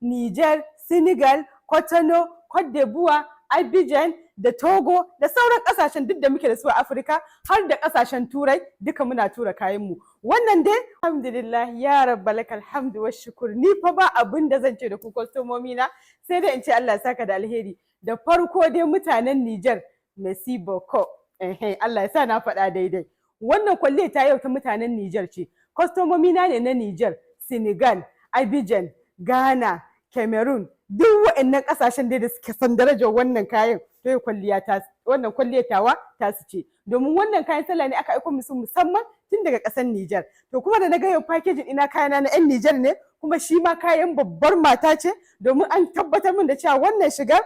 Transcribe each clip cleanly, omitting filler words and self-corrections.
Niger, Senegal, Kotono, Cote d'Ivoire, Abidjan da Togo da sauran kasashen duk da muke da su a Afirka har da kasashen Turai duka muna tura kayan mu. Wannan dai alhamdulillah ya rabbalakal hamdu wa shukur. Ni fa ba abin da zan ce da ku kwastomomi na sai dai in ce Allah ya saka da alheri. Da farko dai mutanen Niger, merci beaucoup. Allah ya sa na faɗa daidai. Wannan kwalle ta yau ta mutanen Niger ce. Kwastomomi na ne na Niger, Senegal, Abidjan, Ghana, Cameroon, duk waɗannan ƙasashen da suke san darajar wannan kayan to wannan kwalliya tawa ta su ce. Domin wannan kayan sallah ne aka aiko musu musamman tun daga ƙasar Niger. To kuma da na ga yau packaging ina kayana na 'yan Niger ne, kuma shi ma kayan babbar mata ce, domin an tabbatar min da cewa wannan shiga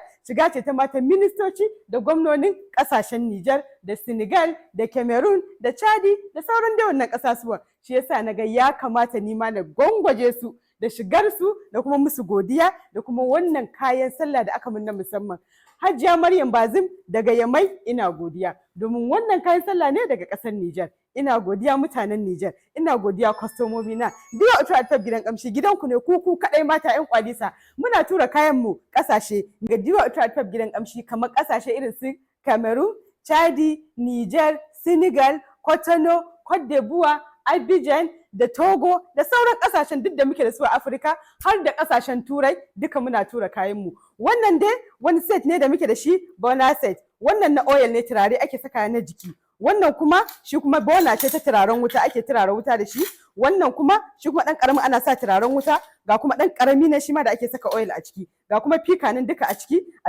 ce ta matan ministoci da gwamnonin ƙasashen Niger da Senegal da Cameroon da Chadi da sauran da wannan ƙasasuwan. Shi yasa na ga ya kamata ni ma na gwangwaje su da shigar su da kuma musu godiya da kuma wannan kayan sallah da aka mun na musamman. Hajiya Maryam Bazim daga Yamai ina godiya, domin wannan kayan sallah ne daga ƙasar Niger. Ina godiya mutanen Niger, ina godiya kwastomomi na. Diwa Utrataf gidan kamshi gidanku ne ku kadai mata 'yan kwalisa. Muna tura kayan mu ƙasashe ga Diwa Utrataf gidan kamshi kamar ƙasashe irin su Cameroon, Chadi, Niger, Senegal, Kotono, Cote d'Ivoire, Abidjan da Togo da sauran kasashen duk da muke da su a Afirka har da kasashen Turai duka muna tura kayan mu. Wannan dai wani set ne da muke da shi, bona set. Wannan na oil ne, turare ake saka na jiki. Wannan kuma shi kuma bona ce ta turaren wuta, ake turaren wuta da shi. Wannan kuma shi kuma dan karamin ana sa turaren wuta, ga kuma dan karami ne shi ma da ake saka oil a ciki. Ga kuma fika nan duka a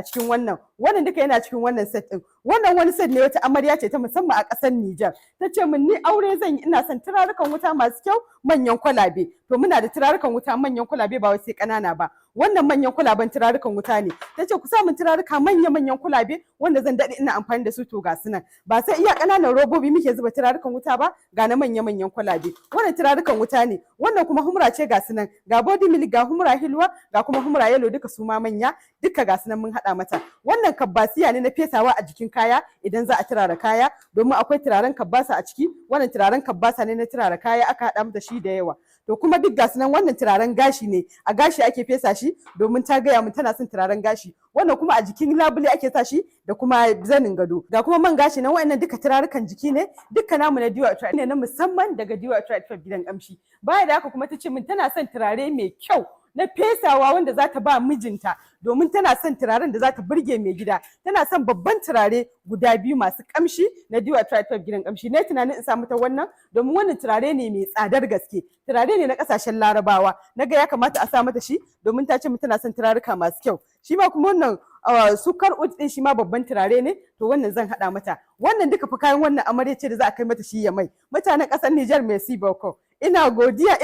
cikin wannan duka yana cikin wannan set din. Wannan wani set ne wata amarya ce ta musamman a ƙasar Niger. Ta ce min ni aure zan yi, ina son turarukan wuta masu kyau, manyan kwalabe. To muna da turarukan wuta manyan kwalabe ba wai sai ƙanana ba. Wannan manyan kwalaben turarukan wuta ne. Ta ce ku sa min turaruka manyan kwalabe wanda zan daɗe ina amfani da su, to ga su nan. Ba sai iya ƙananan robobi muke zuba turarukan wuta ba, ga na manyan kwalabe. Wannan turarukan wuta ne. Wannan kuma humra ce ga su nan. Ga body milk, ga humra hilwa, ga kuma humra yellow, duka su ma manya, duka ga su nan mun haɗa mata. Wannan kabbasiya ne na fesawa a jikin kaya idan za a turara kaya, domin akwai turaren kabbasa a ciki. Wannan turaren kabbasa ne na turara kaya, aka haɗa mata shi da yawa. To kuma duk gasu nan, wannan turaren gashi ne, a gashi ake fesa shi domin ta gaya mun tana son turaren gashi. Wannan kuma a jikin labule ake sa shi da kuma zanin gado. Ga kuma man gashi nan, wa'annan duka turarukan jiki ne, duka namu na Diwa Utrataf ne na musamman daga Diwa Utrataf gidan kamshi. Baya da haka kuma ta ce min tana son turare mai kyau na fesawa wanda za ta ba mijinta, domin tana son turaren da za ta burge mai gida. Tana son babban turare guda biyu masu kamshi na Diwa Utrataf gidan kamshi. Ne tunanin in sa mata wannan domin wannan turare ne mai tsadar gaske, turare ne na kasashen Larabawa. Naga ya kamata a sa mata shi domin ta ce tana son turaruka masu kyau. Shi ma kuma wannan sukar ud din shi ma babban turare ne, to wannan zan hada mata. Wannan duka fa kayan wannan amarya ce da za a kai mata shi Yamai. Mutanen kasar Niger, merci beaucoup. Ina godiya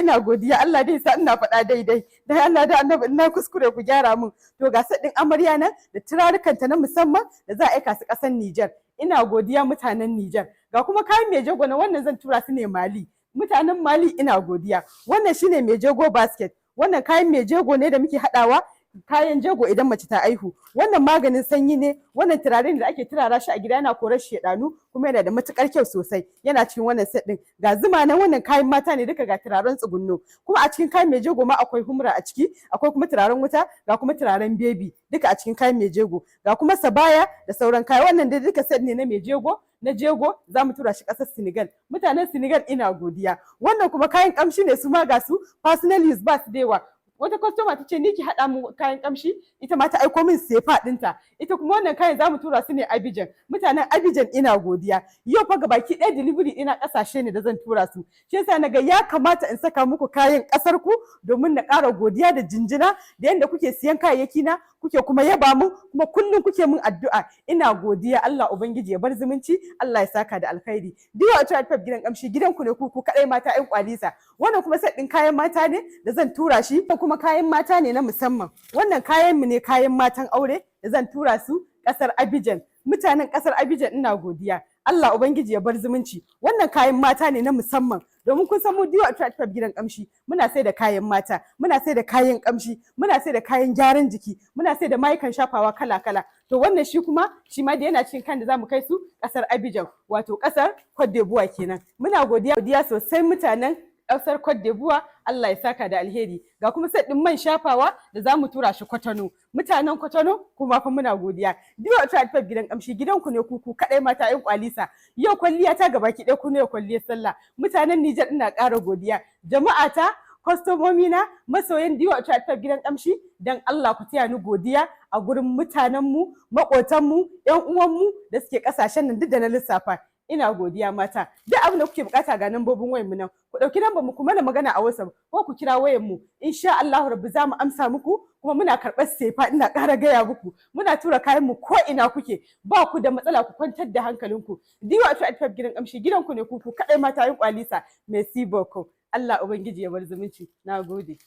Allah dai sa ina faɗa daidai, dan Allah da Annabi ina kuskure ku gyara mun. To ga sadin amarya nan da turarukanta na musamman da za a aika su ƙasar Niger. Ina godiya mutanen Niger. Ga kuma kayan mai jego na wannan zan tura su ne Mali. Mutanen Mali ina godiya. Wannan shine mai jego basket. Wannan kayan mai jego ne da muke haɗawa, kayan jego idan mace ta aihu. Wannan maganin sanyi ne, wannan turare ne da ake turara shi a gida, yana korar shedanu kuma yana da matukar kyau sosai. Yana cikin wannan set din. Ga zuma nan, wannan kayan mata ne duka, ga turaren tsugunno. Kuma a cikin kayan mai jego ma akwai humra a ciki, akwai kuma turaren wuta, ga kuma turaren baby duka a cikin kayan mai jego. Ga kuma sabaya da sauran kaya. Wannan dai duka set ne na mai jego. Na jego za mu tura shi ƙasar Senegal. Mutanen Senegal ina godiya. Wannan kuma kayan kamshi ne, su ma ga su personal use ba su da yawa. Wata kwastoma ta ce ni ki haɗa mu kayan kamshi, ita ma ta aiko min sefa ɗinta. Ita kuma wannan kayan za mu tura su ne Abidjan. Mutanen Abidjan ina godiya. Yau fa gabaki ɗaya delivery ina ƙasashe ne da zan tura su. Shi yasa naga ya kamata in saka muku kayan ƙasar ku domin na ƙara godiya da jinjina da yanda kuke siyan kayayyaki na, kuke kuma yaba mun, kuma kullum kuke min addu'a. Ina godiya, Allah ubangiji ya bar zumunci, Allah ya saka da alkhairi. Diwa Utrataf gidan kamshi gidanku ne ku kadai mata 'yan kwalisa. Wannan kuma set ɗin kayan mata ne da zan tura shi, kuma kayan mata ne na musamman. Wannan kayan mu ne, kayan matan aure da zan tura su ƙasar Abidjan. Mutanen ƙasar Abidjan ina godiya. Allah ubangiji ya bar zumunci. Wannan kayan mata ne na musamman, domin kun san mu Diwa Utrataf gidan kamshi muna sai da kayan mata, muna sai da kayan kamshi, muna sai da kayan gyaran jiki, muna sai da mayukan shafawa kala-kala. To wannan shi ma da yana cikin kan da zamu kai su ƙasar Abidjan, wato ƙasar Cote d'Ivoire kenan. Muna godiya sosai mutanen ƙasar Cote d'Ivoire, Allah ya saka da alheri. Ga kuma set ɗin man shafawa da za mu tura shi Kwatano. Mutanen Kwatano kuma fa muna godiya. Diwa Outfit gidan kamshi gidanku ne ku kaɗai mata 'yan kwalisa. Yau kwalliya ta gabaki ɗaya ku ne kwalliyar sallah. Mutanen Nijar ina ƙara godiya. Jama'a ta kwastomomi na masoyan Diwa Outfit gidan kamshi dan Allah ku taya ni godiya a gurin mutanenmu, maƙotanmu, 'yan uwanmu da suke ƙasashen nan duk da na lissafa. Ina godiya mata. Duk abin da kuke bukata ga nambobin wayar mu nan. Ku dauki lambar mu kuma da magana a WhatsApp ko ku kira wayar mu. Insha Allah Rabbi za mu amsa muku kuma muna karɓar sefa ina ƙara gaya muku. Muna tura kayan mu ko ina kuke. Ba ku da matsala ku kwantar da hankalinku. Diwa Outfit gidan kamshi gidanku ne ku kaɗai mata yin kwalisa. Merci beaucoup. Allah ubangiji ya bar zumunci. Nagode.